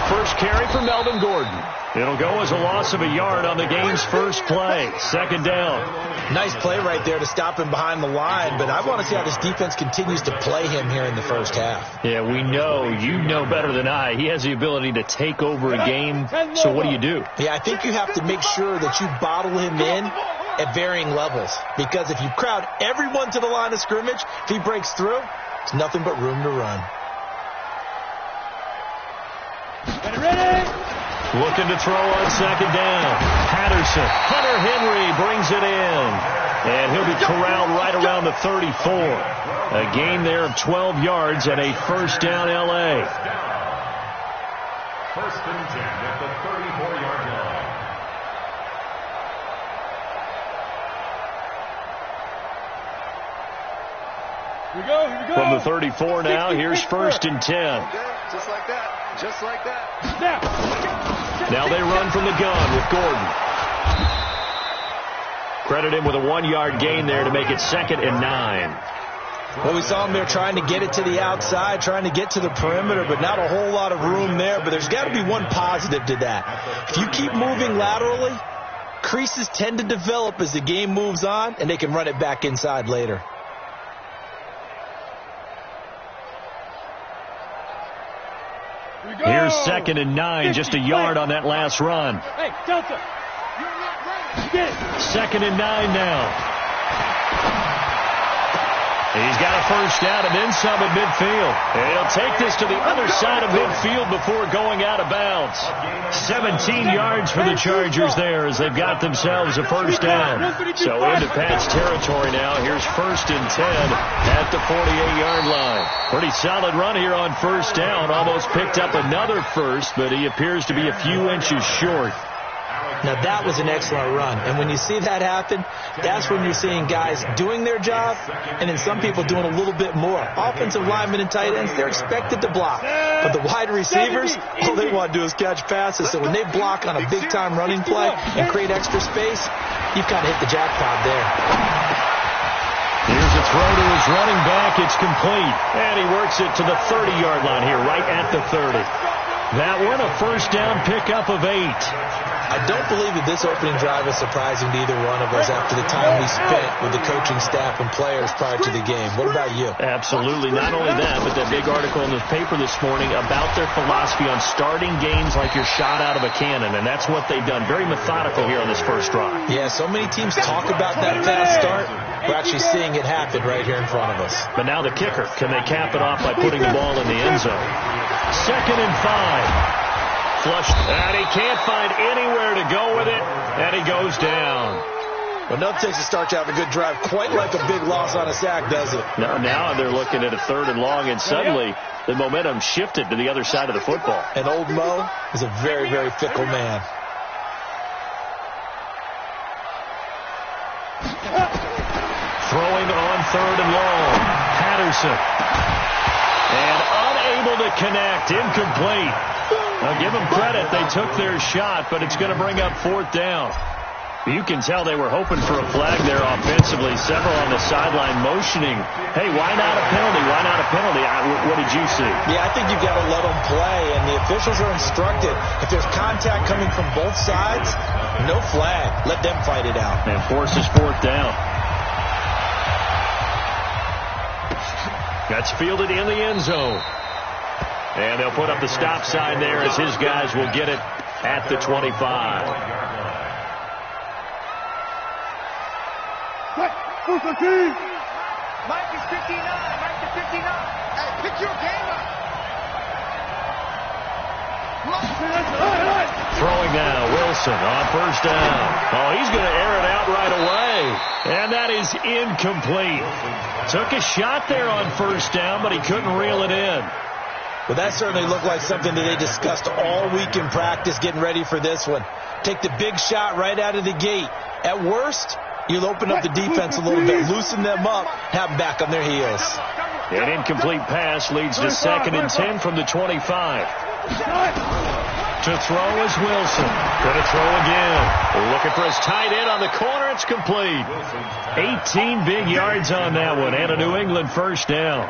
first carry for Melvin Gordon. It'll go as a loss of a yard on the game's first play. Second down. Nice play right there to stop him behind the line, but I want to see how this defense continues to play him here in the first half. Yeah, we know. You know better than I. He has the ability to take over a game, so what do? Yeah, I think you have to make sure that you bottle him in at varying levels, because if you crowd everyone to the line of scrimmage, if he breaks through, it's nothing but room to run. Ready? Looking to throw on second down. Patterson. Hunter Henry brings it in. And he'll be corralled right around the 34. A gain there of 12 yards and a first down L.A. First and 10 at the 34-yard line. Here we go, here we go. From the 34 now, here's first and 10. Just like that. Just like that. Now they run from the gun with Gordon. Credit him with a 1-yard gain there to make it 2nd and 9. Well, we saw him there trying to get it to the outside, trying to get to the perimeter, but not a whole lot of room there. But there's got to be one positive to that. If you keep moving laterally, creases tend to develop as the game moves on, and they can run it back inside later. Here's 2nd and 9, just a yard on that last run. Hey, Delta, you're not ready. Get it. 2nd and 9 now. He's got a first down and then some at midfield. And he'll take this to the other side of midfield before going out of bounds. 17 yards for the Chargers there as they've got themselves a first down. So into Pat's territory now. Here's first and 10 at the 48-yard line. Pretty solid run here on first down. Almost picked up another first, but he appears to be a few inches short. Now, that was an excellent run. And when you see that happen, that's when you're seeing guys doing their job and then some people doing a little bit more. Offensive linemen and tight ends, they're expected to block. But the wide receivers, all they want to do is catch passes. So when they block on a big-time running play and create extra space, you've kind of hit the jackpot there. Here's a throw to his running back. It's complete. And he works it to the 30-yard line here, right at the 30. That one, a first down pickup of 8. I don't believe that this opening drive was surprising to either one of us after the time we spent with the coaching staff and players prior to the game. What about you? Absolutely. Not only that, but that big article in the paper this morning about their philosophy on starting games like you're shot out of a cannon, and that's what they've done. Very methodical here on this first drive. Yeah, so many teams talk about that fast start. We're actually seeing it happen right here in front of us. But now the kicker. Can they cap it off by putting the ball in the end zone? 2nd and 5. Flushed, and he can't find anywhere to go with it, and he goes down. Well, nothing takes a start to have a good drive quite like a big loss on a sack, does it? Now they're looking at a 3rd and long, and suddenly the momentum shifted to the other side of the football. And old Mo is a very, very fickle man. Throwing on 3rd and long. Patterson. And unable to connect. Incomplete. Now, give them credit. They took their shot, but it's going to bring up 4th down. You can tell they were hoping for a flag there offensively. Several on the sideline motioning, hey, why not a penalty? Why not a penalty? What did you see? Yeah, I think you've got to let them play, and the officials are instructed. If there's contact coming from both sides, no flag. Let them fight it out. And forces 4th down. That's fielded in the end zone. And they'll put up the stop sign there as his guys will get it at the 25. Mike is 59. Mike is 59. Hey, pick your game up. Throwing now, Wilson on first down. Oh, he's going to air it out right away. And that is incomplete. Took a shot there on first down, but he couldn't reel it in. Well, that certainly looked like something that they discussed all week in practice getting ready for this one. Take the big shot right out of the gate. At worst, you'll open up the defense a little bit, loosen them up, have them back on their heels. An incomplete pass leads to 2nd and 10 from the 25. To throw is Wilson. Going to throw again. Looking for his tight end on the corner. It's complete. 18 big yards on that one and a New England first down.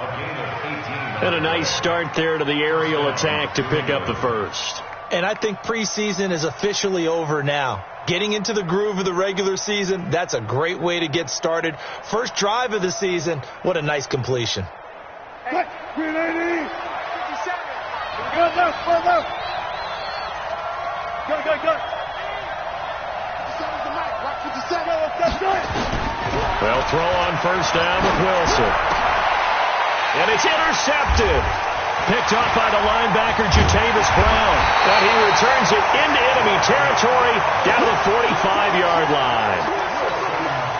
And a nice start there to the aerial attack to pick up the first. And I think preseason is officially over now. Getting into the groove of the regular season, that's a great way to get started. First drive of the season, what a nice completion. Cut. 390. 57. Go, go, go, go. Go, go, go. 57's the mic. Watch 57. Go. Well, throw on first down with Wilson. And it's intercepted. Picked off by the linebacker, Jatavis Brown. And he returns it into enemy territory down to the 45-yard line.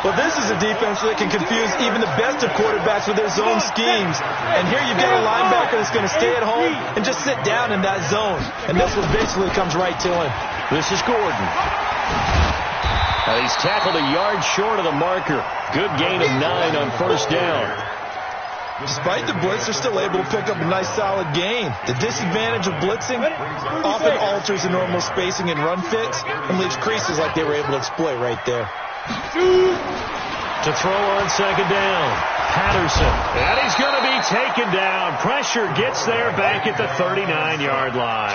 Well, this is a defense that can confuse even the best of quarterbacks with their zone schemes. And here you've got a linebacker that's going to stay at home and just sit down in that zone. And this one basically comes right to him. This is Gordon. He's tackled a yard short of the marker. Good gain of 9 on first down. Despite the blitz, they're still able to pick up a nice solid gain. The disadvantage of blitzing often alters the normal spacing and run fits and leaves creases like they were able to exploit right there. To throw on second down, Patterson. And he's going to be taken down. Pressure gets there back at the 39-yard line.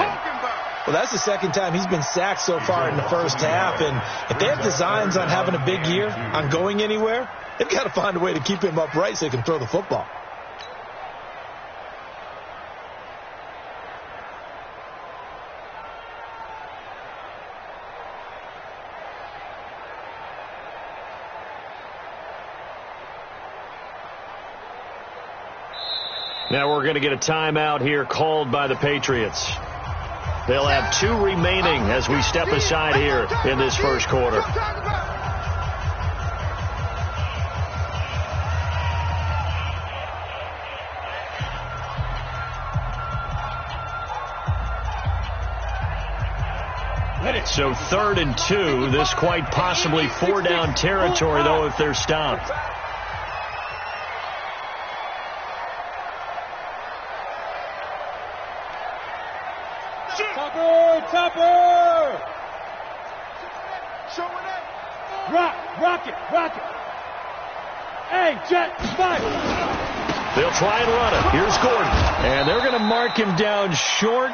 Well, that's the second time he's been sacked so far in the first half. And if they have designs on having a big year, on going anywhere, they've got to find a way to keep him upright so he can throw the football. Now we're going to get a timeout here called by the Patriots. They'll have 2 remaining as we step aside here in this first quarter. So 3rd and 2. This quite possibly 4-down territory, though, if they're stopped. Topper! Rock it! Hey, Jet, fight! They'll try and run it. Here's Gordon. And they're going to mark him down short,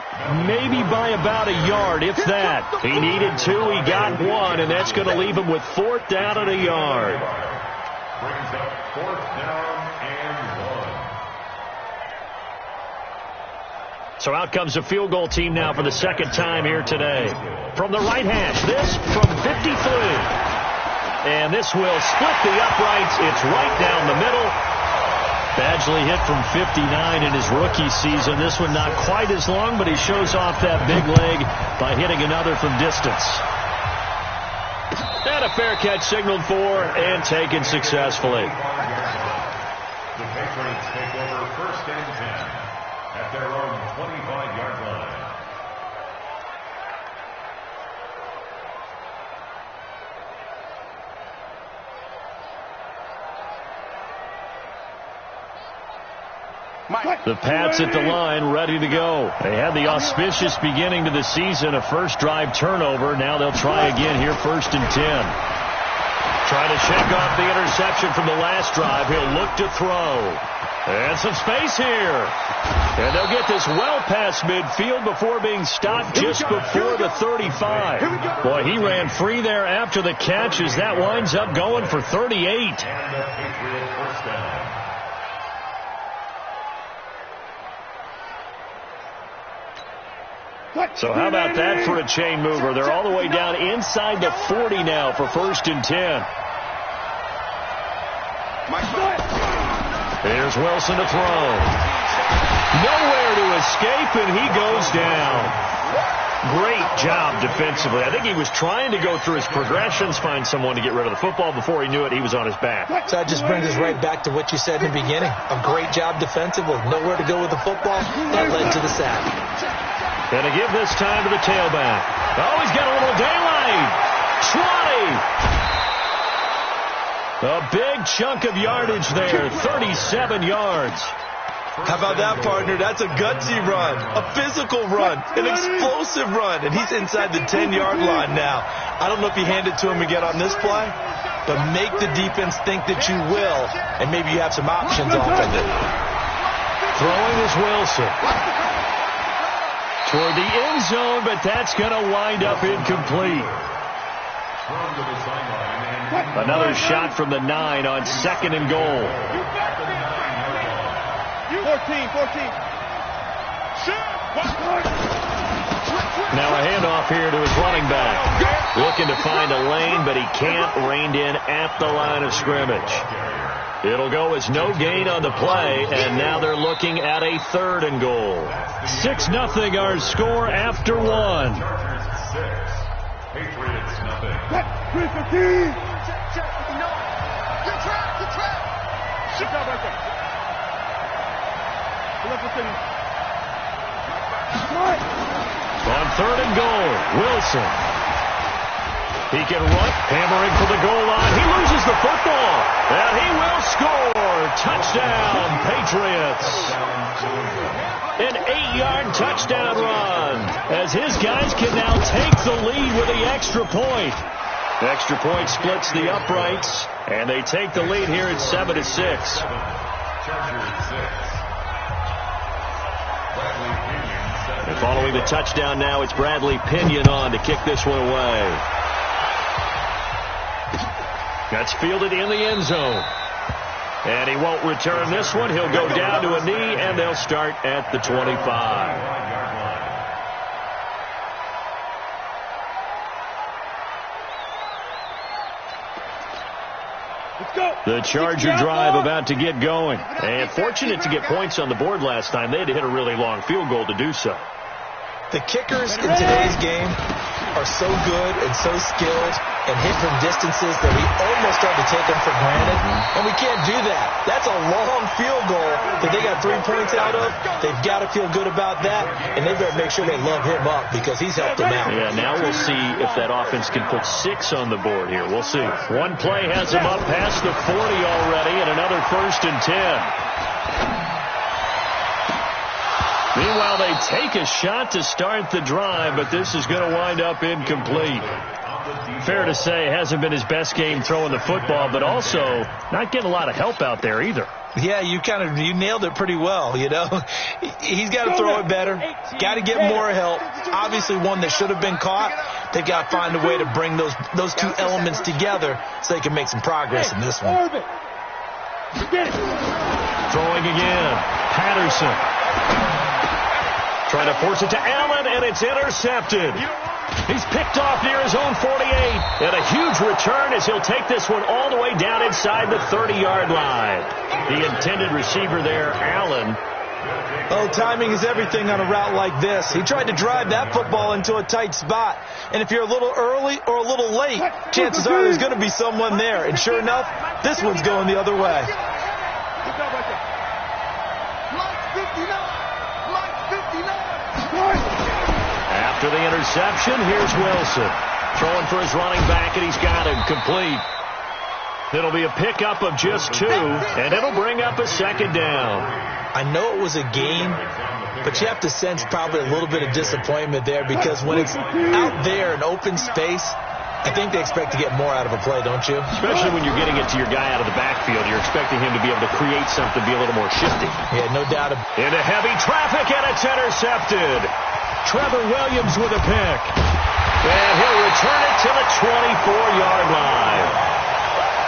maybe by about a yard, if that. He needed 2, he got 1, and that's going to leave him with 4th down and a yard. Brings up 4th down and 1. So out comes the field goal team now for the second time here today. From the right hash, this from 53. And this will split the uprights. It's right down the middle. Badgley hit from 59 in his rookie season. This one not quite as long, but he shows off that big leg by hitting another from distance. And a fair catch signaled for and taken successfully. The Patriots take over 1st and 10. At their own 25-yard line. The Pats at the line, ready to go. They had the auspicious beginning to the season, a first drive turnover. Now they'll try again here, 1st and 10. Trying to shake off the interception from the last drive. He'll look to throw. And some space here. And they'll get this well past midfield before being stopped just before the 35. Boy, he ran free there after the catch as that winds up going for 38. So how about that for a chain mover? They're all the way down inside the 40 now for 1st and 10. Here's Wilson to throw. Nowhere to escape, and he goes down. Great job defensively. I think he was trying to go through his progressions, find someone to get rid of the football. Before he knew it, he was on his back. So that just brings us right back to what you said in the beginning. A great job defensively. Nowhere to go with the football. That led to the sack. And to give this time to the tailback. Oh, he's got a little daylight. 20. A big chunk of yardage there, 37 yards. How about that, partner? That's a gutsy run, a physical run, an explosive run, and he's inside the 10-yard line now. I don't know if you hand it to him again on this play, but make the defense think that you will, and maybe you have some options off of it. Throwing is Wilson. Toward the end zone, but that's going to wind up incomplete. Another shot from the 9 on 2nd and goal. 14. Now a handoff here to his running back. Looking to find a lane, but he can't. Reined in at the line of scrimmage. It'll go as no gain on the play, and now they're looking at a 3rd and goal. 6-0 our score after 1. Patriots nothing. Good trap. Sit down right there. On 3rd and goal, Wilson. He can run, hammering for the goal line. He loses the football, and he will score. Touchdown, Patriots. An 8-yard touchdown run, as his guys can now take the lead with the extra point. The extra point splits the uprights, and they take the lead here at 7-6. And following the touchdown now, it's Bradley Pinion on to kick this one away. That's fielded in the end zone. And he won't return this one. He'll go down to a knee, and they'll start at the 25. The Charger drive about to get going. And fortunate to get points on the board last time. They had to hit a really long field goal to do so. The kickers in today's game are so good and so skilled and hit from distances that we almost start to take them for granted. And we can't do that. That's a long field goal that they got 3 points out of. They've got to feel good about that, and they better make sure they love him up because he's helped them out. Yeah, now we'll see if that offense can put 6 on the board here. We'll see. One play has them up past the 40 already, and another 1st and 10. Meanwhile, they take a shot to start the drive, but this is going to wind up incomplete. Fair to say, hasn't been his best game throwing the football, but also not getting a lot of help out there either. Yeah, you nailed it pretty well, you know. He's got to throw it better. Got to get more help. Obviously one that should have been caught. They've got to find a way to bring those two elements together so they can make some progress in this one. Throwing again. Patterson. Trying to force it to Allen, and it's intercepted. He's picked off near his own 48. And a huge return as he'll take this one all the way down inside the 30-yard line. The intended receiver there, Allen. Oh, timing is everything on a route like this. He tried to drive that football into a tight spot. And if you're a little early or a little late, chances are there's going to be someone there. And sure enough, this one's going the other way. After the interception, here's Wilson. Throwing for his running back, and he's got him complete. It'll be a pickup of just 2, and it'll bring up a 2nd down. I know it was a game, but you have to sense probably a little bit of disappointment there because when it's out there in open space, I think they expect to get more out of a play, don't you? Especially when you're getting it to your guy out of the backfield. You're expecting him to be able to create something, be a little more shifty. Yeah, no doubt. Into heavy traffic, and it's intercepted. Trevor Williams with a pick. And he'll return it to the 24-yard line.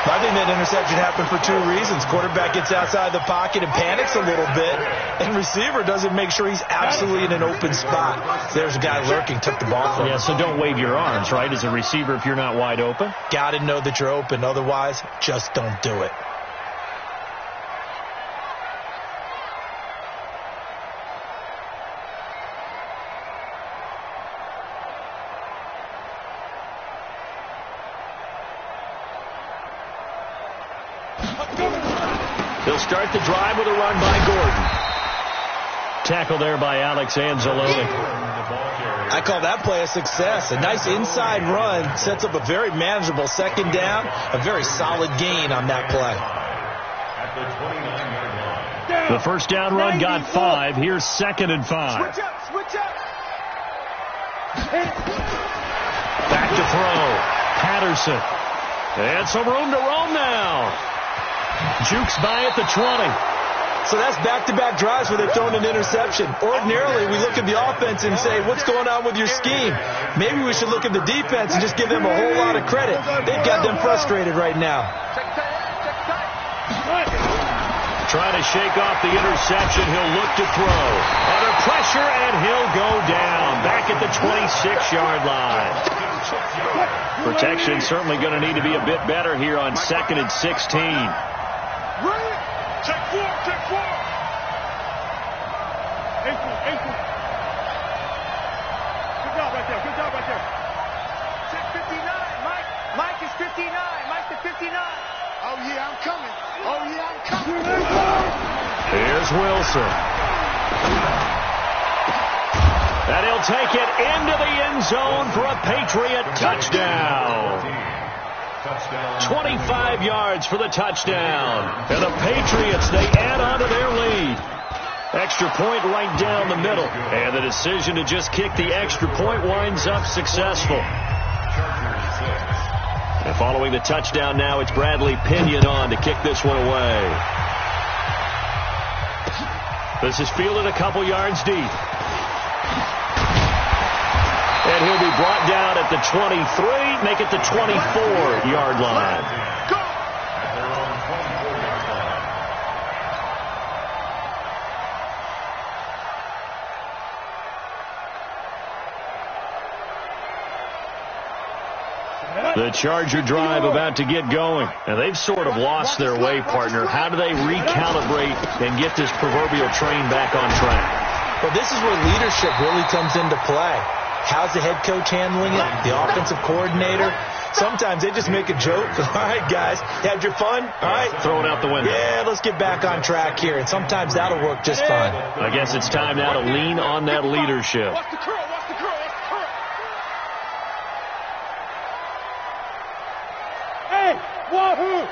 I think that interception happened for 2 reasons. Quarterback gets outside the pocket and panics a little bit, and receiver doesn't make sure he's absolutely in an open spot. There's a guy lurking, took the ball from him. Yeah, so don't wave your arms, right, as a receiver if you're not wide open? Got to know that you're open. Otherwise, just don't do it. They'll start the drive with a run by Gordon. Tackle there by Alex Anzalone. I call that play a success. A nice inside run sets up a very manageable 2nd down. A very solid gain on that play. The 1st down run got 5. Here's 2nd and 5. Switch up. Back to throw. Patterson. And some room to roam now. Jukes by at the 20. So that's back-to-back drives where they've thrown an interception. Ordinarily, we look at the offense and say, what's going on with your scheme? Maybe we should look at the defense and just give them a whole lot of credit. They've got them frustrated right now. Trying to shake off the interception. He'll look to throw. Under pressure, and he'll go down. Back at the 26-yard line. Protection certainly going to need to be a bit better here on 2nd and 16. Check four. Good job right there. Check 59. Mike is 59. Mike to 59. Oh, yeah, I'm coming. Here's Wilson. And he'll take it into the end zone for a Patriot touchdown. 25 yards for the touchdown. And the Patriots, they add on to their lead. Extra point right down the middle. And the decision to just kick the extra point winds up successful. And following the touchdown now, it's Bradley Pinion on to kick this one away. This is fielded a couple yards deep. And he'll be brought down at the 23, make it the 24-yard line. The Charger drive about to get going. And they've sort of lost their way, partner. How do they recalibrate and get this proverbial train back on track? Well, this is where leadership really comes into play. How's the head coach handling it? The offensive coordinator? Sometimes they just make a joke. All right, guys, had your fun? All right. Throw it out the window. Yeah, let's get back on track here. And sometimes that'll work just fine. I guess it's time now to lean on that leadership. Watch the curl. Hey, wahoo!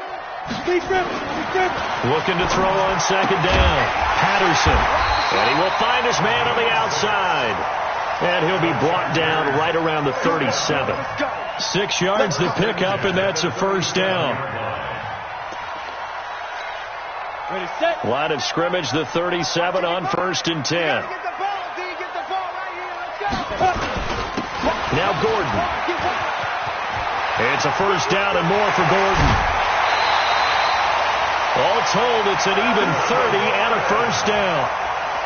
Looking to throw on 2nd down. Patterson. And he will find his man on the outside. And he'll be brought down right around the 37. 6 yards to pick up, and that's a first down. Line of scrimmage, the 37 on 1st and 10. Now Gordon. It's a first down and more for Gordon. All told, it's an even 30 and a first down.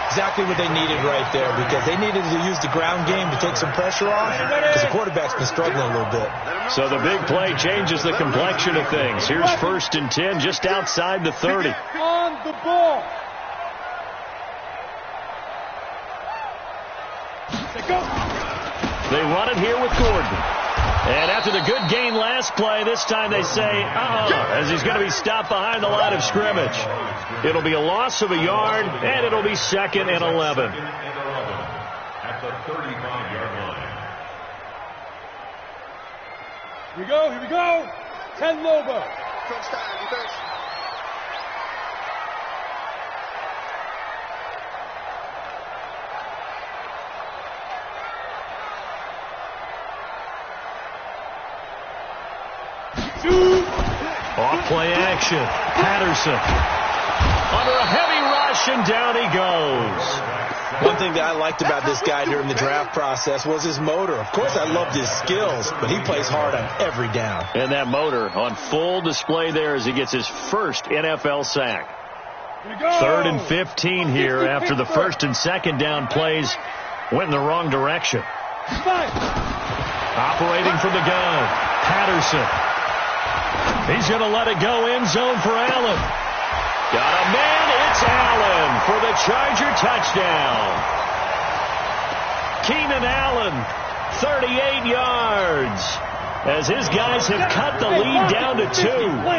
Exactly what they needed right there, because they needed to use the ground game to take some pressure off, because the quarterback's been struggling a little bit. So the big play changes the complexion of things. Here's 1st and 10 just outside the 30. On the ball. They run it here with Gordon. And after the good gain last play, this time they say, as he's going to be stopped behind the line of scrimmage. It'll be a loss of a yard, and it'll be 2nd and 11. At the 35-yard line. Here we go. 10 Lobo. Coach time, defense. Off play action. Patterson. Under a heavy rush, and down he goes. One thing that I liked about this guy during the draft process was his motor. Of course, I loved his skills, but he plays hard on every down. And that motor on full display there as he gets his first NFL sack. 3rd and 15 here after the 1st and 2nd down plays went in the wrong direction. Operating from the gun, Patterson. He's going to let it go end zone for Allen. Got a man, it's Allen for the Charger touchdown. Keenan Allen, 38 yards. As his guys have cut the lead down to 2.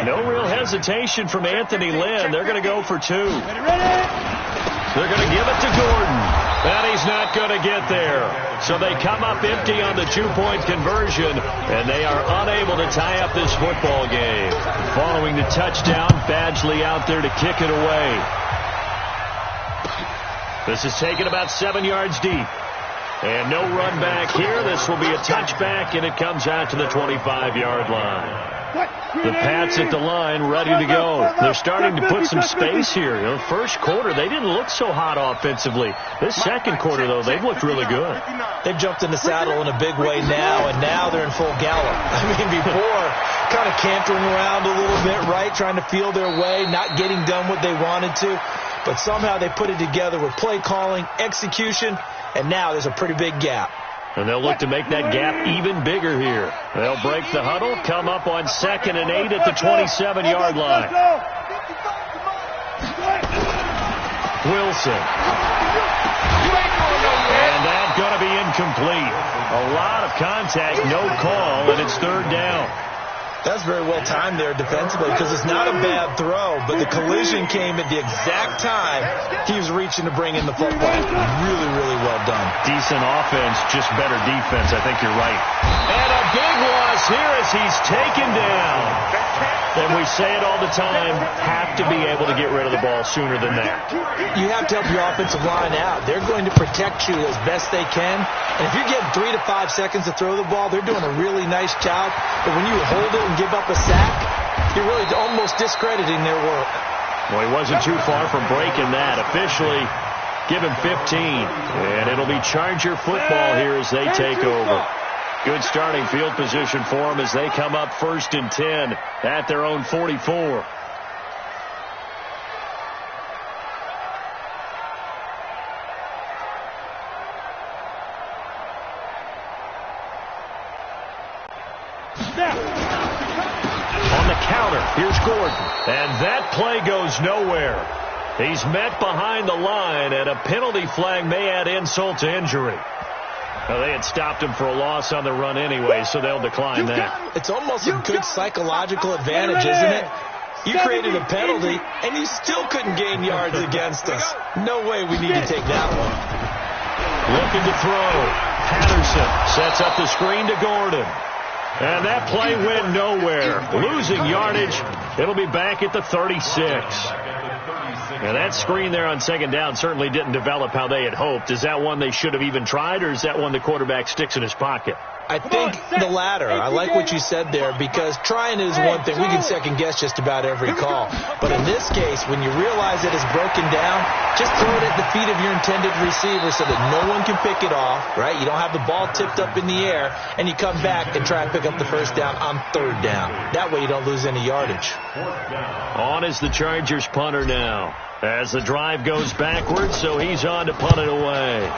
No real hesitation from Anthony Lynn. They're going to go for 2. They're going to give it to Gordon. And he's not going to get there. So they come up empty on the 2-point conversion, and they are unable to tie up this football game. Following the touchdown, Badgley out there to kick it away. This is taken about 7 yards deep. And no run back here. This will be a touchback, and it comes out to the 25-yard line. The Pats at the line, ready to go. They're starting to put some space here. You know, first quarter, they didn't look so hot offensively. This second quarter, though, they've looked really good. They've jumped in the saddle in a big way now, and now they're in full gallop. I mean, before, kind of cantering around a little bit, right, trying to feel their way, not getting done what they wanted to. But somehow they put it together with play calling, execution, and now there's a pretty big gap. And they'll look to make that gap even bigger here. They'll break the huddle, come up on 2nd and 8 at the 27-yard line. Wilson. And that's going to be incomplete. A lot of contact, no call, and it's 3rd down. That's very well timed there defensively because it's not a bad throw, but the collision came at the exact time he was reaching to bring in the football. Really, really well done. Decent offense, just better defense. I think you're right. And a big loss here as he's taken down. And we say it all the time, have to be able to get rid of the ball sooner than that. You have to help your offensive line out. They're going to protect you as best they can. And if you're getting 3 to 5 seconds to throw the ball, they're doing a really nice job. But when you hold it and give up a sack, you're really almost discrediting their work. Well, he wasn't too far from breaking that. Officially, give him 15. And it'll be Charger football here as they take over. Good starting field position for them as they come up 1st and 10 at their own 44. On the counter, here's Gordon. And that play goes nowhere. He's met behind the line, and a penalty flag may add insult to injury. Well, they had stopped him for a loss on the run anyway, so they'll decline that. It's almost a good psychological advantage, isn't it? You created a penalty, and you still couldn't gain yards against us. No way we need to take that one. Looking to throw. Patterson sets up the screen to Gordon. And that play went nowhere. Losing yardage. It'll be back at the 36. And that screen there on 2nd down certainly didn't develop how they had hoped. Is that one they should have even tried, or is that one the quarterback sticks in his pocket? I think the latter. I like what you said there, because trying is one thing. We can second-guess just about every call. But in this case, when you realize it is broken down, just throw it at the feet of your intended receiver so that no one can pick it off, right? You don't have the ball tipped up in the air, and you come back and try and pick up the 1st down on 3rd down. That way you don't lose any yardage. On is the Chargers punter now, as the drive goes backwards, so he's on to punt it away.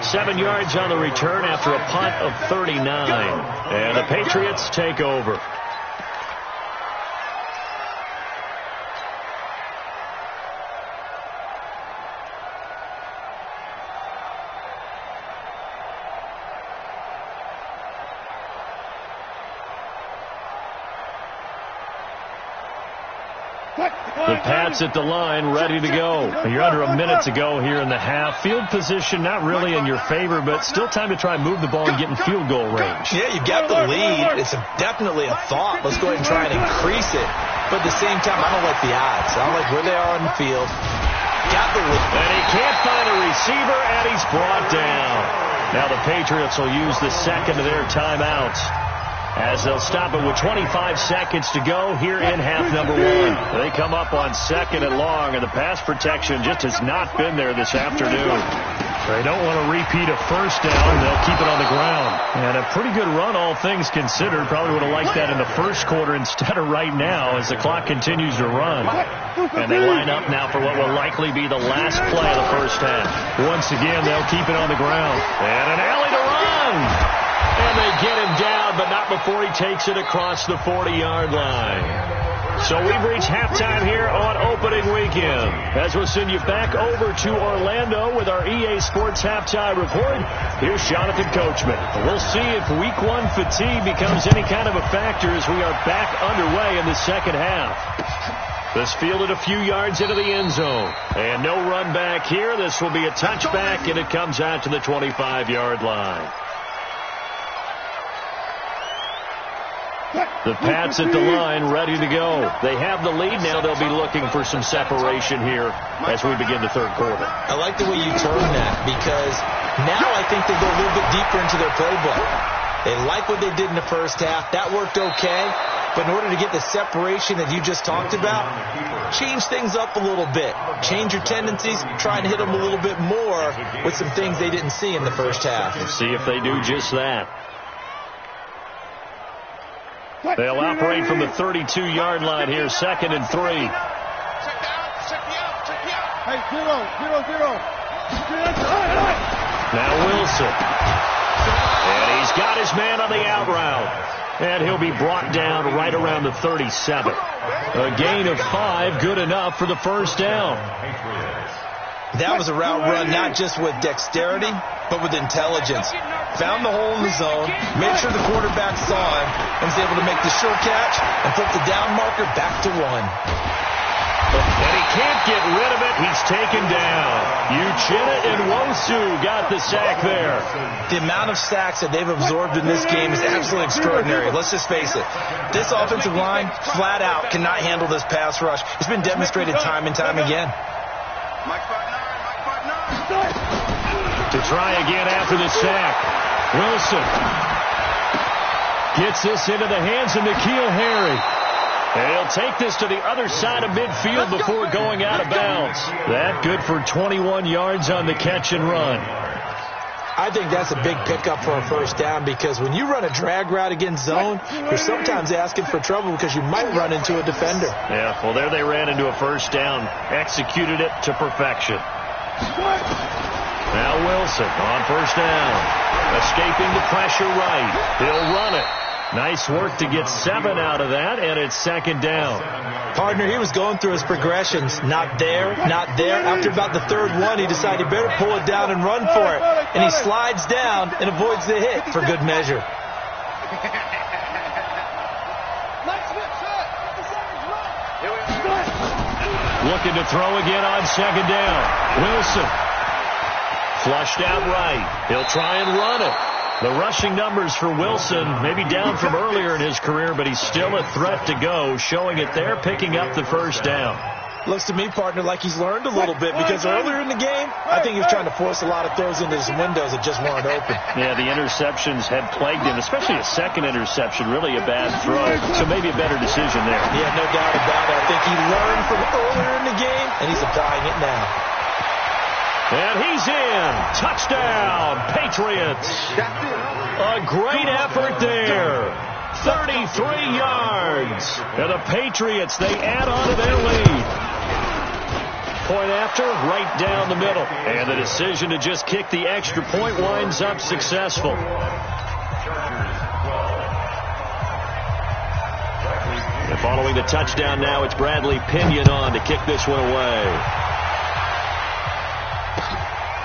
Seven yards on the return after a punt of 39. And the Patriots take over. The Pats at the line, ready to go. You're under a minute to go here in the half. Field position not really in your favor, but still time to try and move the ball and get in field goal range. Yeah, you've got the lead. It's definitely a thought. Let's go ahead and try and increase it. But at the same time, I don't like the odds. I don't like where they are on the field. Got the lead. And he can't find a receiver, and he's brought down. Now the Patriots will use the second of their timeouts, as they'll stop it with 25 seconds to go here in half number 1. They come up on 2nd and long, and the pass protection just has not been there this afternoon. They don't want to repeat a 1st down. They'll keep it on the ground. And a pretty good run, all things considered. Probably would have liked that in the 1st quarter instead of right now as the clock continues to run. And they line up now for what will likely be the last play of the 1st half. Once again, they'll keep it on the ground. And an alley to run. And they get him down, but not before he takes it across the 40-yard line. So we've reached halftime here on opening weekend, as we'll send you back over to Orlando with our EA Sports Halftime Report. Here's Jonathan Coachman. We'll see if Week 1 fatigue becomes any kind of a factor as we are back underway in the second half. This fielded a few yards into the end zone. And no run back here. This will be a touchback, and it comes out to the 25-yard line. The Pats at the line, ready to go. They have the lead now. They'll be looking for some separation here as we begin the third quarter. I like the way you term that, because now I think they go a little bit deeper into their playbook. They like what they did in the first half. That worked okay. But in order to get the separation that you just talked about, change things up a little bit. Change your tendencies. Try and hit them a little bit more with some things they didn't see in the first half. See if they do just that. They'll operate from the 32-yard line here, 2nd and 3. Hey, 0, 0, 0. Now Wilson. And he's got his man on the out route. And he'll be brought down right around the 37. A gain of 5, good enough for the first down. That was a route run not just with dexterity, but with intelligence. Found the hole in the zone, made sure the quarterback saw him, and was able to make the short catch and flip the down marker back to 1. And he can't get rid of it. He's taken down. Uchenna and Wosu got the sack there. The amount of sacks that they've absorbed in this game is absolutely extraordinary. Let's just face it. This offensive line, flat out, cannot handle this pass rush. It's been demonstrated time and time again. To try again after the sack. Wilson gets this into the hands of N'Keal Harry. And he'll take this to the other side of midfield before going out of bounds. That good for 21 yards on the catch and run. I think that's a big pickup for a first down, because when you run a drag route against zone, you're sometimes asking for trouble because you might run into a defender. Yeah, well, there they ran into a first down. Executed it to perfection. Now Wilson on first down. Escaping the pressure right. He'll run it. Nice work to get 7 out of that, and it's 2nd down. Partner, he was going through his progressions. Not there, not there. After about the 3rd one, he decided he better pull it down and run for it. And he slides down and avoids the hit for good measure. Looking to throw again on 2nd down. Wilson. Flushed out right. He'll try and run it. The rushing numbers for Wilson maybe down from earlier in his career, but he's still a threat to go, showing it there, picking up the first down. Looks to me, partner, like he's learned a little bit, because earlier in the game, I think he was trying to force a lot of throws into some windows that just weren't open. Yeah, the interceptions had plagued him, especially a second interception, really a bad throw. So maybe a better decision there. Yeah, no doubt about it. I think he learned from earlier in the game, and he's applying it now. And he's in. Touchdown, Patriots. A great effort there. 33 yards. And the Patriots, they add on to their lead. Point after, right down the middle. And the decision to just kick the extra point winds up successful. And following the touchdown now, it's Bradley Pinion on to kick this one away.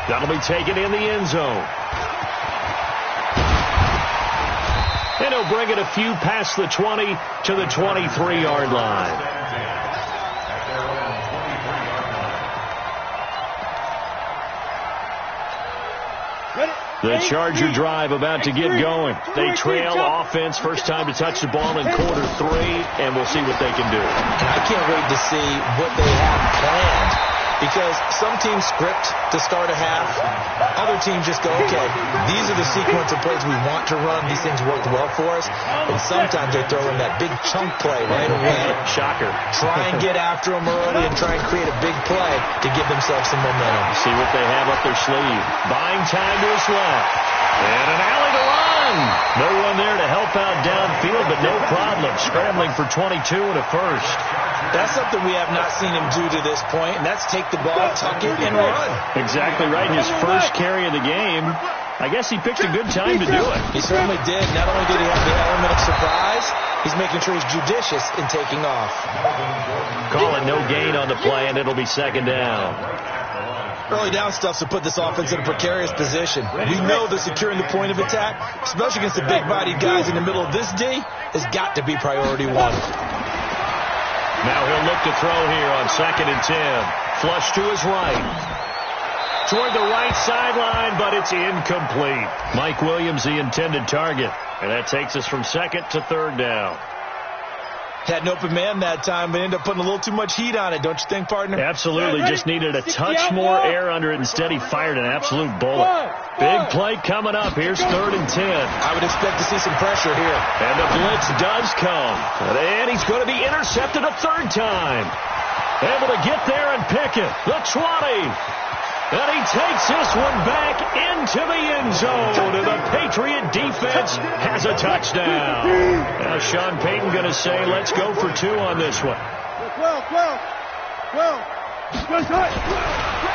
That'll be taken in the end zone. And he'll bring it a few past the 20 to the 23-yard line. The Charger drive about to get going. They trail offense, first time to touch the ball in quarter 3, and we'll see what they can do. And I can't wait to see what they have planned. Because some teams script to start a half. Other teams just go, okay, these are the sequence of plays we want to run. These things worked well for us. And sometimes they throw in that big chunk play right away. Shocker. Try and get after them early and try and create a big play to give themselves some momentum. See what they have up their sleeve. Buying time to his left. And an alley to run. No one there to help out downfield, but no problem. Scrambling for 22 and a first. That's something we have not seen him do to this point, and that's take the ball, tuck it, and run. Exactly right. His first carry of the game. I guess he picked a good time to do it. He certainly did. Not only did he have the element of surprise, he's making sure he's judicious in taking off. Calling no gain on the play, and it'll be 2nd down. Early down stuff to put this offense in a precarious position. We know that securing the point of attack, especially against the big-bodied guys in the middle of this D, has got to be priority 1. Now he'll look to throw here on 2nd and 10. Flush to his right. Toward the right sideline, but it's incomplete. Mike Williams, the intended target. And that takes us from 2nd to 3rd down. Had an open man that time, but ended up putting a little too much heat on it, don't you think, partner? Absolutely. Just needed a touch more air under it. Instead, he fired an absolute bullet. Big play coming up. Here's 3rd and 10. I would expect to see some pressure here. And the blitz does come. And he's going to be intercepted a 3rd time. Able to get there and pick it. The 20. And he takes this one back into the end zone. And the Patriot defense has a touchdown. Now Sean Payton going to say, let's go for 2 on this one. 12.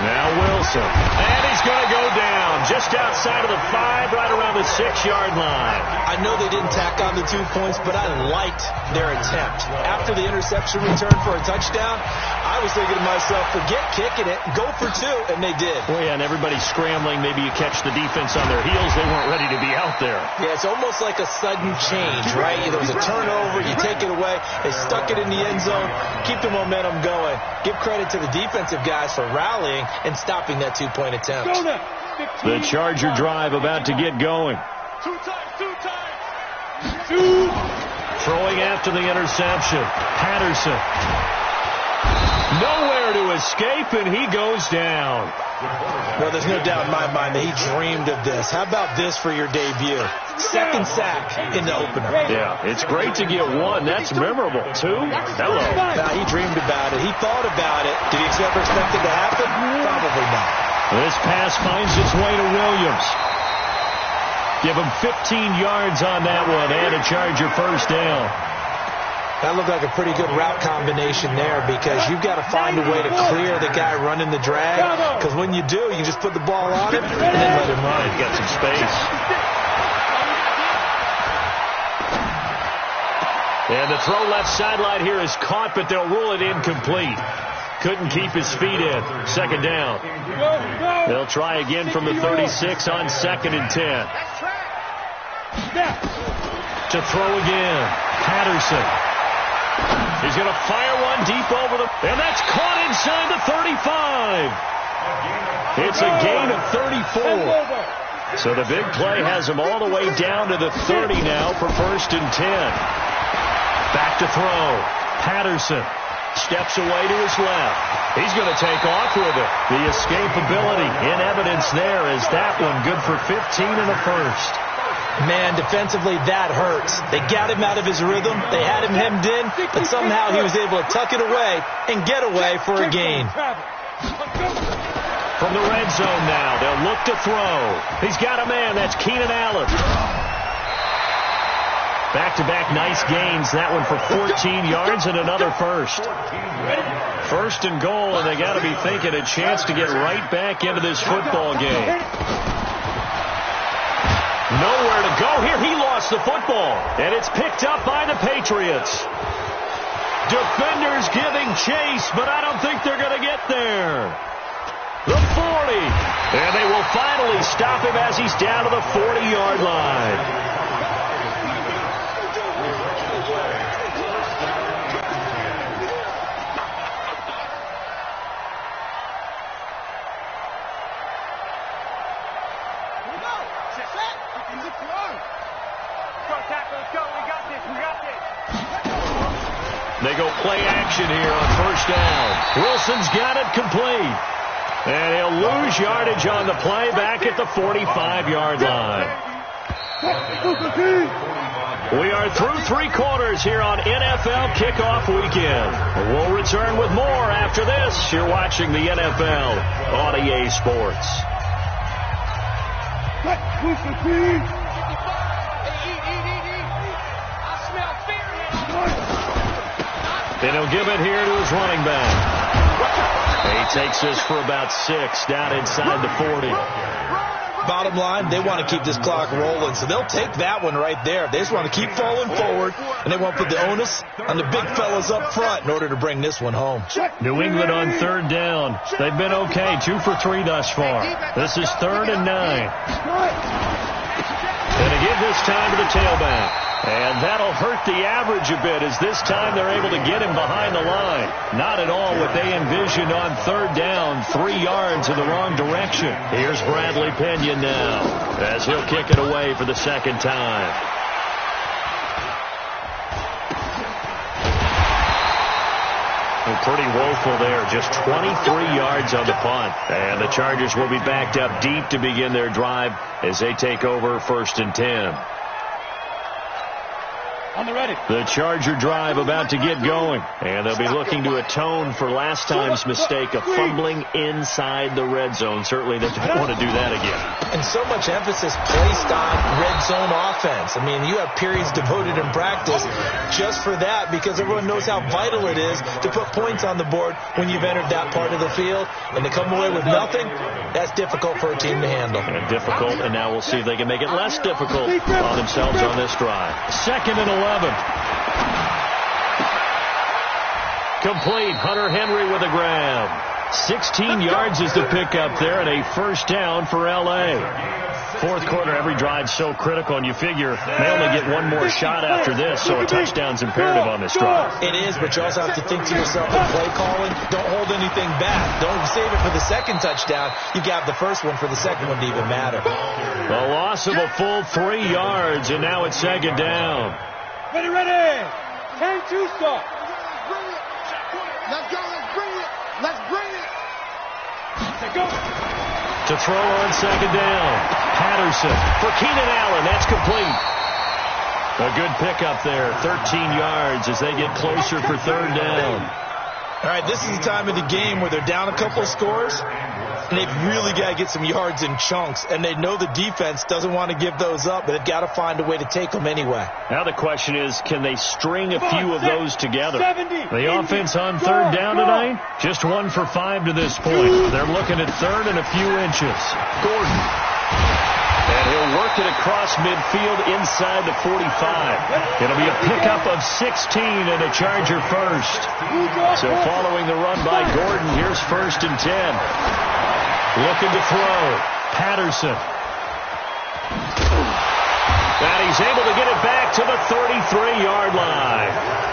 Now Wilson. And he's going to go down just outside of the 5, right around the 6-yard line. I know they didn't tack on the 2 points, but I liked their attempt. After the interception return for a touchdown, I was thinking to myself, forget kicking it, go for 2, and they did. Well, yeah, and everybody's scrambling. Maybe you catch the defense on their heels. They weren't ready to be out there. Yeah, it's almost like a sudden change, right? There was a turnover, you take it away, they stuck it in the end zone, keep the momentum going. Give credit to the defensive guys for rallying and stopping that 2-point attempt. The Charger drive about to get going. 2 times. Throwing after the interception. Patterson. Nowhere to escape, and he goes down. Well, there's no doubt in my mind that he dreamed of this. How about this for your debut? 2nd sack in the opener. Yeah, it's great to get 1. That's memorable. 2? Hello. Now, he dreamed about it. He thought about it. Did he ever expect it to happen? Probably not. This pass finds its way to Williams. Give him 15 yards on that one and a Charger 1st down. That looked like a pretty good route combination there because you've got to find a way to clear the guy running the drag, because when you do, you just put the ball on him and then let him run. He's got some space. And the throw left sideline here is caught, but they'll rule it incomplete. Couldn't keep his feet in. 2nd down. They'll try again from the 36 on 2nd and 10. To throw again. Patterson. He's going to fire one deep over the... And that's caught inside the 35. It's a gain of 34. So the big play has him all the way down to the 30 now for 1st and 10. Back to throw. Patterson steps away to his left. He's going to take off with it. The escapability in evidence there is that one good for 15 and a 1st. Man, defensively, that hurts. They got him out of his rhythm. They had him hemmed in, but somehow he was able to tuck it away and get away for a gain. From the red zone now, they'll look to throw. He's got a man. That's Keenan Allen. Back-to-back nice gains. That one for 14 yards and another 1st. 1st and goal, and they got to be thinking a chance to get right back into this football game. Nowhere to go here. He lost the football, and it's picked up by the Patriots. Defenders giving chase, but I don't think they're going to get there. The 40, and they will finally stop him as he's down to the 40-yard line. They go play action here on 1st down. Wilson's got it complete. And he'll lose yardage on the play back at the 45-yard line. We are through 3 quarters here on NFL Kickoff Weekend. We'll return with more after this. You're watching the NFL on EA Sports. And he'll give it here to his running back. He takes this for about 6 down inside the 40. Bottom line, they want to keep this clock rolling, so they'll take that one right there. They just want to keep falling forward, and they want to put the onus on the big fellas up front in order to bring this one home. New England on 3rd down. They've been okay, 2 for 3 thus far. This is 3rd and 9. And again this time to the tailback. And that'll hurt the average a bit as this time they're able to get him behind the line. Not at all what they envisioned on 3rd down, 3 yards in the wrong direction. Here's Bradley Pinion now as he'll kick it away for the 2nd time. Pretty woeful there. Just 23 yards on the punt. And the Chargers will be backed up deep to begin their drive as they take over 1st and 10. On the ready. The Charger drive about to get going. And they'll be looking to atone for last time's mistake of fumbling inside the red zone. Certainly they don't want to do that again. And so much emphasis placed on red zone offense. I mean, you have periods devoted in practice just for that because everyone knows how vital it is to put points on the board when you've entered that part of the field. And to come away with nothing, that's difficult for a team to handle. And difficult, and now we'll see if they can make it less difficult on themselves on this drive. 2nd and 11. Complete. Hunter Henry with a grab. 16 yards is the pickup there, and a 1st down for L.A. 4th quarter, every drive so critical, and you figure they only get one more shot after this, so a touchdown's imperative on this drive. It is, but you also have to think to yourself in play calling, don't hold anything back. Don't save it for the 2nd touchdown. You got the 1st one for the 2nd one to even matter. A loss of a full 3 yards, and now it's 2nd down. Ready. 10-2 stop. Let's go. Let's bring it. Let's go. To throw on 2nd down. Patterson for Keenan Allen. That's complete. A good pickup there. 13 yards as they get closer for 3rd down. All right, this is the time of the game where they're down a couple of scores, and they've really got to get some yards in chunks, and they know the defense doesn't want to give those up, but they've got to find a way to take them anyway. Now the question is, can they string a few of those together? The offense on 3rd down tonight, just 1 for 5 to this point. They're looking at 3rd and a few inches. Gordon. And he'll work it across midfield inside the 45. It'll be a pickup of 16 and a Charger 1st. So following the run by Gordon, here's 1st and 10. Looking to throw. Patterson. And he's able to get it back to the 33-yard line.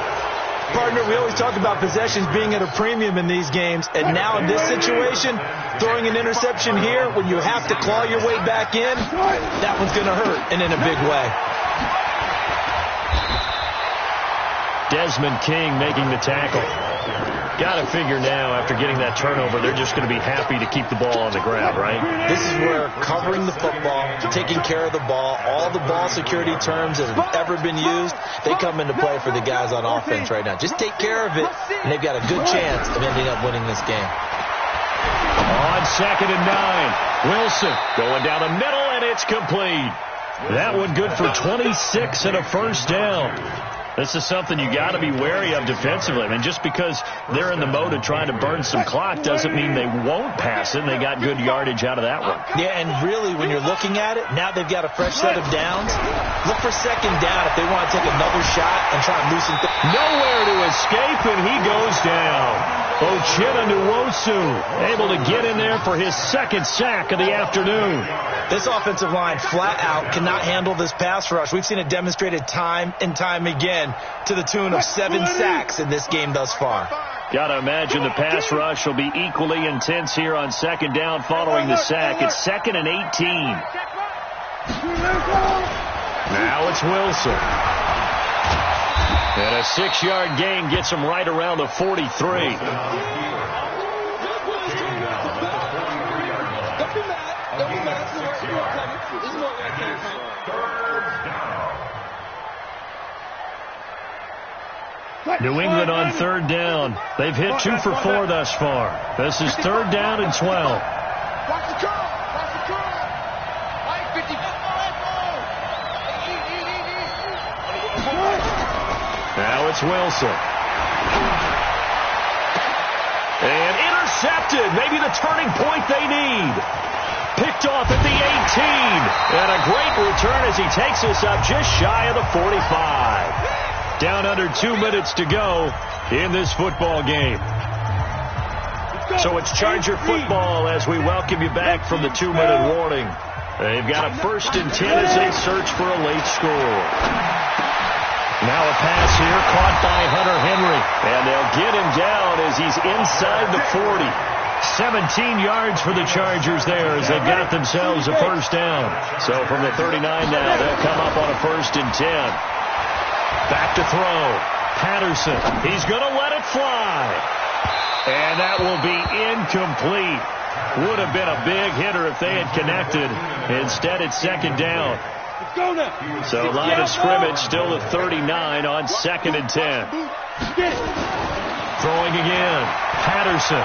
Partner, we always talk about possessions being at a premium in these games, and now in this situation, throwing an interception here when you have to claw your way back in, that one's going to hurt, and in a big way. Desmond King making the tackle. Got to figure now, after getting that turnover, they're just going to be happy to keep the ball on the ground, right? This is where covering the football, taking care of the ball, all the ball security terms that have ever been used, they come into play for the guys on offense right now. Just take care of it, and they've got a good chance of ending up winning this game. On 2nd and 9, Wilson going down the middle, and it's complete. That one good for 26 and a 1st down. This is something you got to be wary of defensively. I mean, just because they're in the mode of trying to burn some clock doesn't mean they won't pass it. They got good yardage out of that one. Yeah, and really, when you're looking at it, now they've got a fresh set of downs. Look for 2nd down if they want to take another shot and try and loosen things. Nowhere to escape, and he goes down. Uchenna Nwosu able to get in there for his 2nd sack of the afternoon. This offensive line flat out cannot handle this pass rush. We've seen it demonstrated time and time again to the tune of 7 sacks in this game thus far. Got to imagine the pass rush will be equally intense here on 2nd down following the sack. It's 2nd and 18. Now it's Wilson. And a 6-yard gain gets him right around the 43. New England on 3rd down. They've hit 2 for 4 thus far. This is 3rd down and 12. Watch the curl. Watch the curl. Mike, 50. Now it's Wilson. And intercepted. Maybe the turning point they need. Picked off at the 18. And a great return as he takes us up just shy of the 45. Down under 2 minutes to go in this football game. So it's Charger football as we welcome you back from the 2-minute warning. They've got a 1st and 10 as they search for a late score. Now a pass here caught by Hunter Henry. And they'll get him down as he's inside the 40. 17 yards for the Chargers there as they've got themselves a 1st down. So from the 39 now, they'll come up on a 1st and 10. Back to throw. Patterson. He's going to let it fly. And that will be incomplete. Would have been a big hitter if they had connected. Instead, it's second down. So line of scrimmage still at 39 on 2nd and 10. Throwing again. Patterson.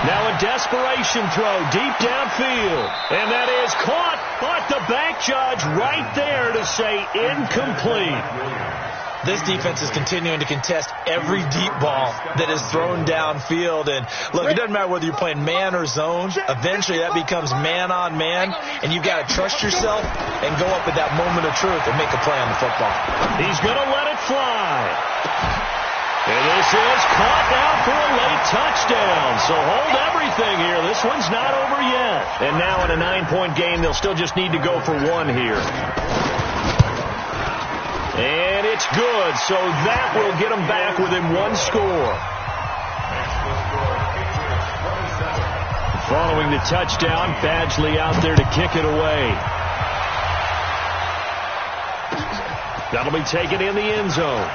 Now a desperation throw deep downfield. And that is caught, but the back judge right there to say incomplete. This defense is continuing to contest every deep ball that is thrown downfield. And, look, it doesn't matter whether you're playing man or zone. Eventually that becomes man-on-man, and you've got to trust yourself and go up at that moment of truth and make a play on the football. He's going to let it fly. And this is caught now for a late touchdown. So hold everything here. This one's not over yet. And now in a 9-point game, they'll still just need to go for one here. And it's good, so that will get them back within one score. Following the touchdown, Badgley out there to kick it away. That'll be taken in the end zone.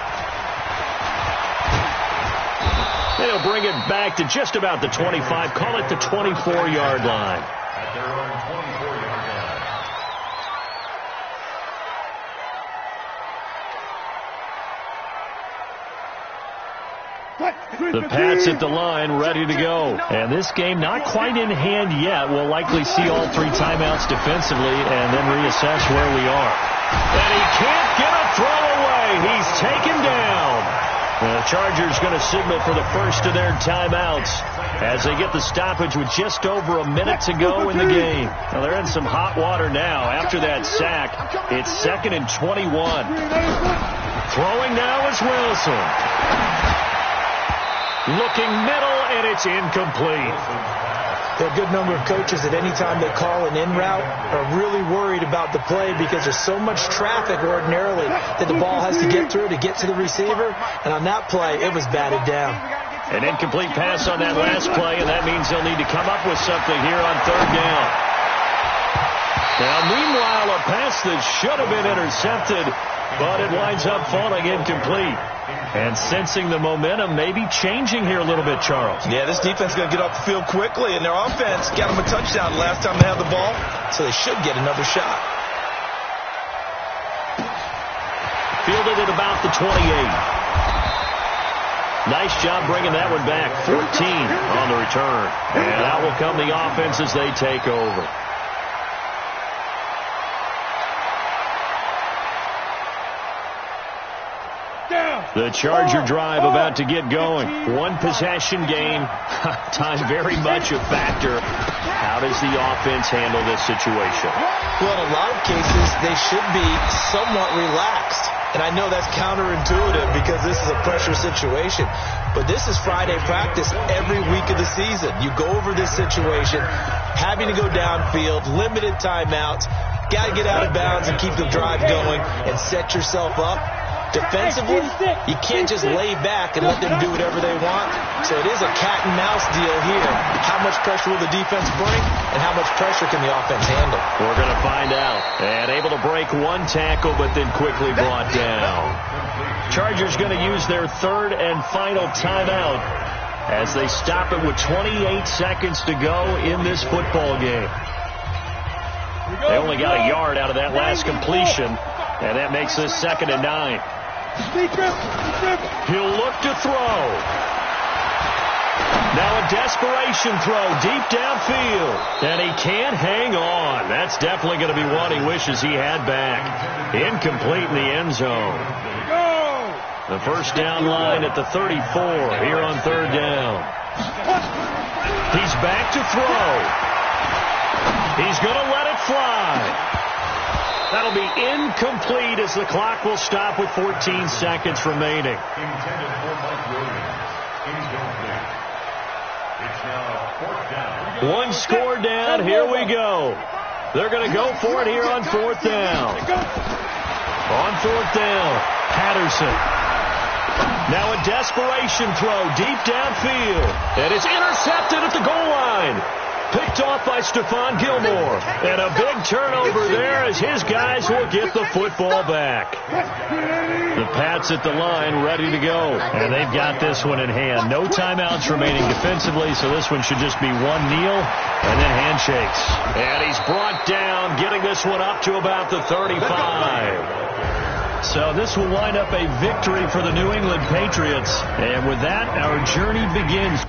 They'll bring it back to just about the 25, call it the 24-yard line. At their own 24-yard line. The Pats at the line, ready to go. And this game not quite in hand yet. We'll likely see all 3 timeouts defensively and then reassess where we are. And he can't get a throw away. He's taken down. The Chargers going to signal for the first of their timeouts as they get the stoppage with just over a minute to go in the game. Now they're in some hot water now after that sack. It's 2nd and 21. Throwing now is Wilson. Looking middle, and it's incomplete. There are a good number of coaches at any time they call an in route are really worried about the play because there's so much traffic ordinarily that the ball has to get through to get to the receiver. And on that play, it was batted down. An incomplete pass on that last play, and that means they'll need to come up with something here on 3rd down. Now, meanwhile, a pass that should have been intercepted, but it winds up falling incomplete. And sensing the momentum maybe changing here a little bit, Charles. Yeah, this defense is going to get off the field quickly, and their offense got them a touchdown last time they had the ball, so they should get another shot. Fielded at about the 28. Nice job bringing that one back. 14 on the return. And out will come the offense as they take over. The Charger drive about to get going. One possession game. Time very much a factor. How does the offense handle this situation? Well, in a lot of cases, they should be somewhat relaxed. And I know that's counterintuitive because this is a pressure situation. But this is Friday practice every week of the season. You go over this situation, having to go downfield, limited timeouts, got to get out of bounds and keep the drive going and set yourself up. Defensively, you can't just lay back and let them do whatever they want. So it is a cat-and-mouse deal here. How much pressure will the defense bring, and how much pressure can the offense handle? We're going to find out. And able to break one tackle, but then quickly brought down. Chargers going to use their 3rd and final timeout as they stop it with 28 seconds to go in this football game. They only got a yard out of that last completion, and that makes this 2nd and 9. He'll look to throw. Now a desperation throw deep downfield. And he can't hang on. That's definitely going to be one he wishes he had back. Incomplete in the end zone. The first down line at the 34 here on 3rd down. He's back to throw. He's going to let it fly. That'll be incomplete as the clock will stop with 14 seconds remaining. Intended for Mike Williams. Incomplete. It's now 4th down. One score down. Here we go. They're going to go for it here on 4th down. On 4th down, Patterson. Now a desperation throw deep downfield. And it's intercepted at the goal line. Picked off by Stephon Gilmore. And a big turnover there as his guys will get the football back. The Pats at the line ready to go. And they've got this one in hand. No timeouts remaining defensively, so this one should just be one kneel and then handshakes. And he's brought down, getting this one up to about the 35. So this will wind up a victory for the New England Patriots. And with that, our journey begins.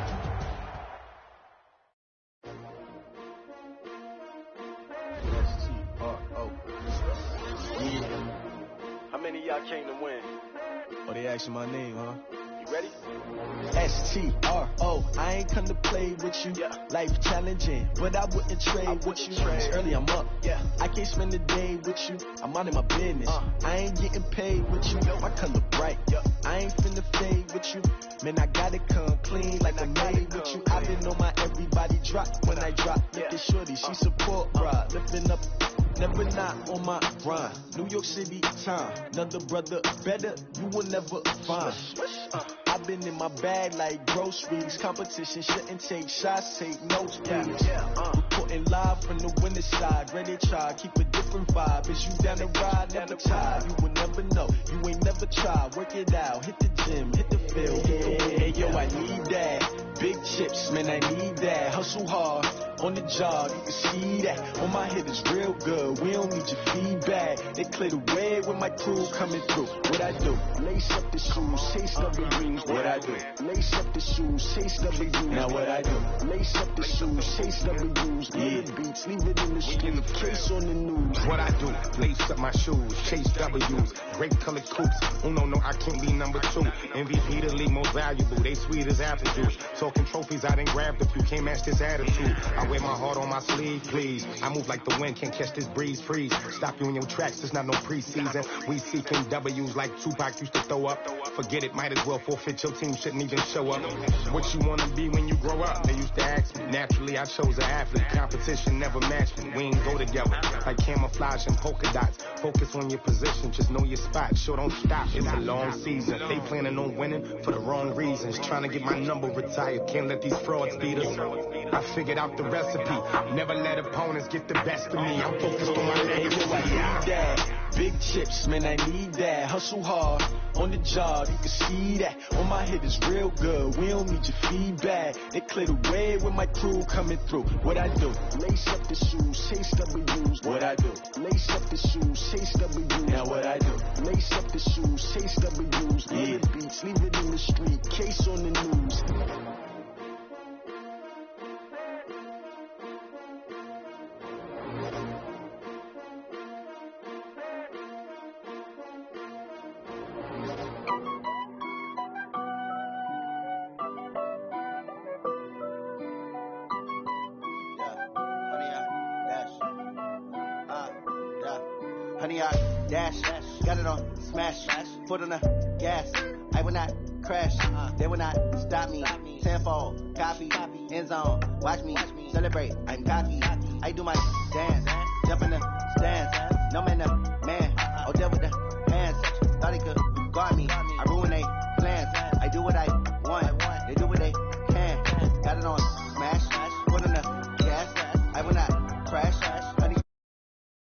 How many of y'all came to win? Oh, they asking my name, huh? You ready? S-T-R-O, I ain't come to play with you. Yeah. Life challenging, but I wouldn't trade with you. It's early, I'm up. Yeah. I can't spend the day with you. I'm minding my business. I ain't getting paid with you. My color bright. I ain't finna fade with you. Man, I gotta come clean like I'm made with you. I've been on my everybody drop when I drop. Look at shorty, she support, bruh. Lifting up. Never not on my grind. New York City time. Another brother better, you will never find. I've been in my bag like groceries. Competition shouldn't take shots, take notes, please. Reporting live from the winning side. Ready to try, keep a different vibe. Is you down the ride, never tired. You will never know, you ain't never tried. Work it out, hit the gym, hit the field. Hey, yo, I need that. Big chips, man, I need that. Hustle hard. On the job, you can see that. On my head is real good. We don't need your feedback. They clear the way with my crew coming through. What I do? Lace up the shoes, chase W's. What I do? Lace up the shoes, chase W's. Now what I do? Lace up the shoes, chase W's. Yeah. Beats, leave it in the street. Case on the news. What I do? Lace up my shoes, chase W's. Great colored coops. Oh no, I can't be number 2. MVP the league most valuable. They sweet as apple juice. Talking trophies, I done grabbed a few. Can't match this attitude. I wear my heart on my sleeve, please. I move like the wind, can't catch this breeze, freeze. Stop you in your tracks, there's not no preseason. We seeking W's like Tupac used to throw up. Forget it, might as well forfeit, your team shouldn't even show up. What you wanna be when you grow up? They used to ask me. Naturally, I chose an athlete. Competition never matched me. We ain't go together like camouflage and polka dots. Focus on your position, just know your spot. Sure, don't stop, it's a long season. They planning on winning for the wrong reasons. Trying to get my number retired, can't let these frauds beat us. I figured out the recipe. Never let opponents get the best of me. I'm focused on my legacy. I need that. Big chips, man, I need that. Hustle hard on the job, you can see that. On my head is real good. We don't need your feedback. They clear the way with my crew coming through. What I do? Lace up the shoes, chase W's. What I do? Lace up the shoes, chase W's. Now what I do? Lace up the shoes, chase W's. Yeah. Beats, leave it in the street. Case on the news. Honey, I dash, got it on smash, foot on the gas. I will not crash, they will not stop me. Tenfold, copy, end zone, watch me celebrate. I'm cocky, I do my dance, jump in the stands. No man, the man, oh deal with the hands. Thought he could guard me, I ruin they plans. I do what I want, they do what they can. Got it on